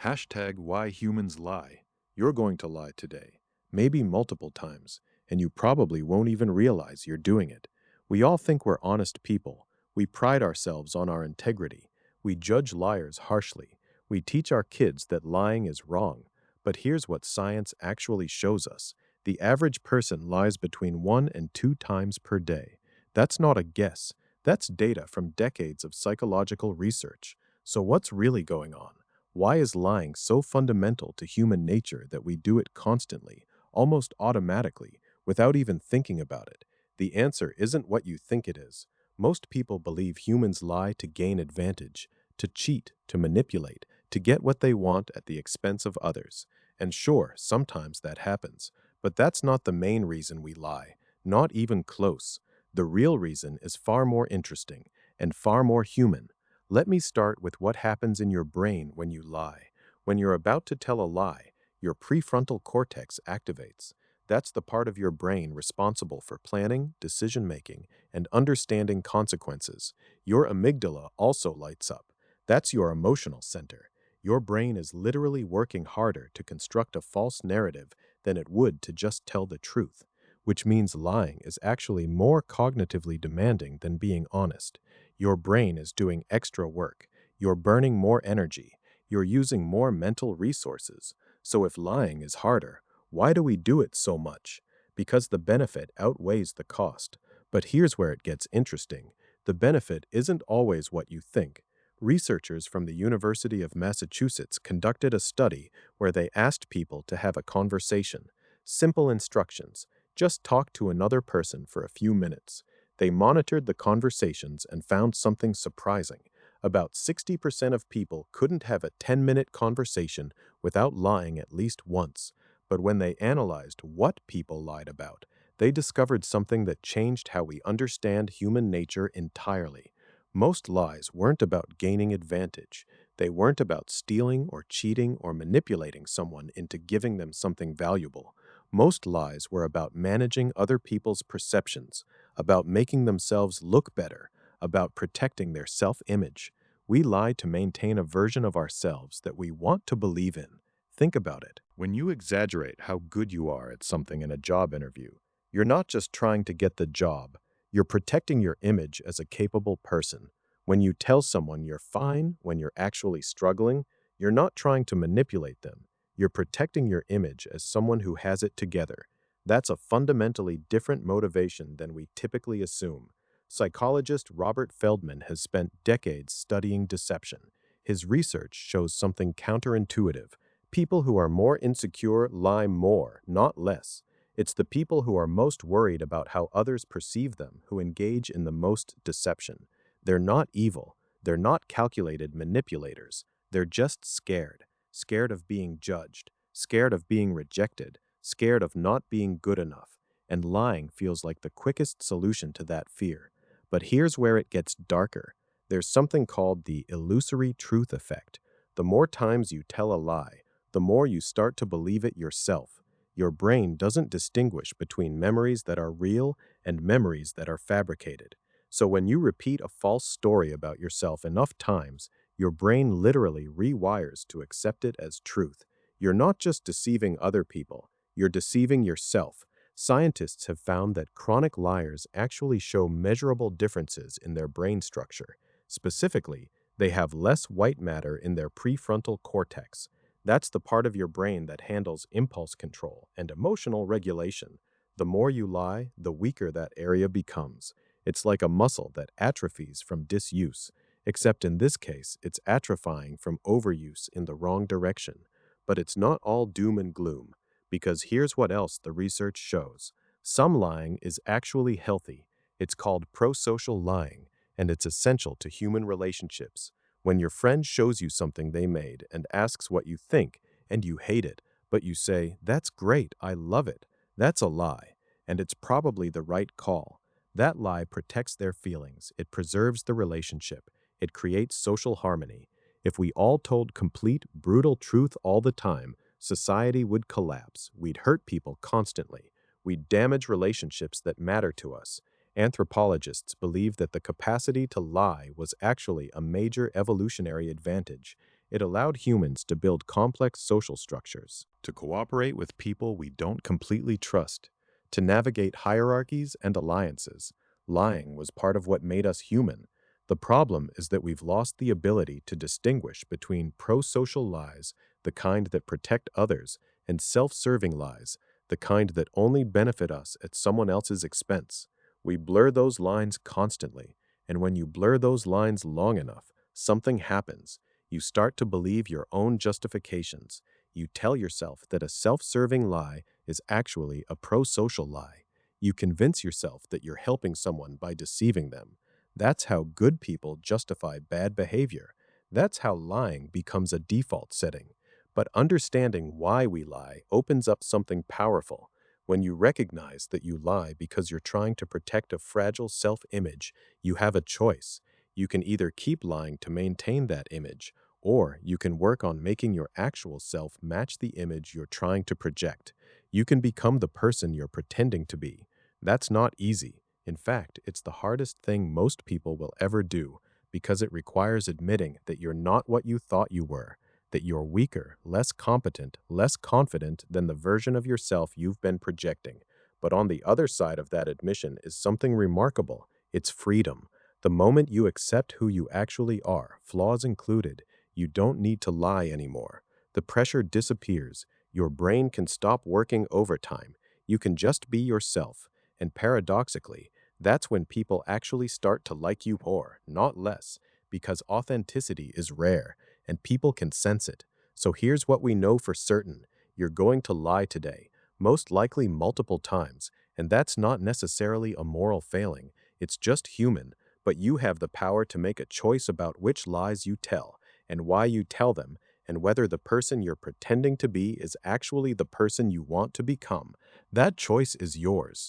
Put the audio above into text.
Hashtag why humans lie. You're going to lie today, maybe multiple times, and you probably won't even realize you're doing it. We all think we're honest people. We pride ourselves on our integrity. We judge liars harshly. We teach our kids that lying is wrong. But here's what science actually shows us. The average person lies between 1 and 2 times per day. That's not a guess. That's data from decades of psychological research. So what's really going on? Why is lying so fundamental to human nature that we do it constantly, almost automatically, without even thinking about it? The answer isn't what you think it is. Most people believe humans lie to gain advantage, to cheat, to manipulate, to get what they want at the expense of others. And sure, sometimes that happens, but that's not the main reason we lie, not even close. The real reason is far more interesting and far more human. Let me start with what happens in your brain when you lie. When you're about to tell a lie, your prefrontal cortex activates. That's the part of your brain responsible for planning, decision-making, and understanding consequences. Your amygdala also lights up. That's your emotional center. Your brain is literally working harder to construct a false narrative than it would to just tell the truth, which means lying is actually more cognitively demanding than being honest. Your brain is doing extra work. You're burning more energy. You're using more mental resources. So if lying is harder, why do we do it so much? Because the benefit outweighs the cost. But here's where it gets interesting. The benefit isn't always what you think. Researchers from the University of Massachusetts conducted a study where they asked people to have a conversation. Simple instructions. Just talk to another person for a few minutes. They monitored the conversations and found something surprising. About 60% of people couldn't have a 10-minute conversation without lying at least once. But when they analyzed what people lied about, they discovered something that changed how we understand human nature entirely. Most lies weren't about gaining advantage. They weren't about stealing or cheating or manipulating someone into giving them something valuable. Most lies were about managing other people's perceptions, about making themselves look better, about protecting their self-image. We lie to maintain a version of ourselves that we want to believe in. Think about it. When you exaggerate how good you are at something in a job interview, you're not just trying to get the job, you're protecting your image as a capable person. When you tell someone you're fine when you're actually struggling, you're not trying to manipulate them. You're protecting your image as someone who has it together. That's a fundamentally different motivation than we typically assume. Psychologist Robert Feldman has spent decades studying deception. His research shows something counterintuitive. People who are more insecure lie more, not less. It's the people who are most worried about how others perceive them who engage in the most deception. They're not evil. They're not calculated manipulators. They're just scared. Scared of being judged. Scared of being rejected. Scared of not being good enough. And lying feels like the quickest solution to that fear. But here's where it gets darker. There's something called the illusory truth effect. The more times you tell a lie, the more you start to believe it yourself. Your brain doesn't distinguish between memories that are real and memories that are fabricated. So when you repeat a false story about yourself enough times, your brain literally rewires to accept it as truth. You're not just deceiving other people, you're deceiving yourself. Scientists have found that chronic liars actually show measurable differences in their brain structure. Specifically, they have less white matter in their prefrontal cortex. That's the part of your brain that handles impulse control and emotional regulation. The more you lie, the weaker that area becomes. It's like a muscle that atrophies from disuse, except in this case, it's atrophying from overuse in the wrong direction. But it's not all doom and gloom, because here's what else the research shows. Some lying is actually healthy. It's called prosocial lying, and it's essential to human relationships. When your friend shows you something they made and asks what you think, and you hate it, but you say, "That's great, I love it," that's a lie, and it's probably the right call. That lie protects their feelings, it preserves the relationship, it creates social harmony. If we all told complete, brutal truth all the time, society would collapse. We'd hurt people constantly. We'd damage relationships that matter to us. Anthropologists believe that the capacity to lie was actually a major evolutionary advantage. It allowed humans to build complex social structures, to cooperate with people we don't completely trust, to navigate hierarchies and alliances. Lying was part of what made us human. The problem is that we've lost the ability to distinguish between pro-social lies, the kind that protect others, and self-serving lies, the kind that only benefit us at someone else's expense. We blur those lines constantly, and when you blur those lines long enough, something happens. You start to believe your own justifications. You tell yourself that a self-serving lie is actually a pro-social lie. You convince yourself that you're helping someone by deceiving them. That's how good people justify bad behavior. That's how lying becomes a default setting. But understanding why we lie opens up something powerful. When you recognize that you lie because you're trying to protect a fragile self-image, you have a choice. You can either keep lying to maintain that image, or you can work on making your actual self match the image you're trying to project. You can become the person you're pretending to be. That's not easy. In fact, it's the hardest thing most people will ever do because it requires admitting that you're not what you thought you were, that you're weaker, less competent, less confident than the version of yourself you've been projecting. But on the other side of that admission is something remarkable. It's freedom. The moment you accept who you actually are, flaws included, you don't need to lie anymore. The pressure disappears. Your brain can stop working overtime. You can just be yourself. And paradoxically, that's when people actually start to like you more, not less, because authenticity is rare and people can sense it. So here's what we know for certain. You're going to lie today, most likely multiple times, and that's not necessarily a moral failing. It's just human, but you have the power to make a choice about which lies you tell and why you tell them, and whether the person you're pretending to be is actually the person you want to become. That choice is yours.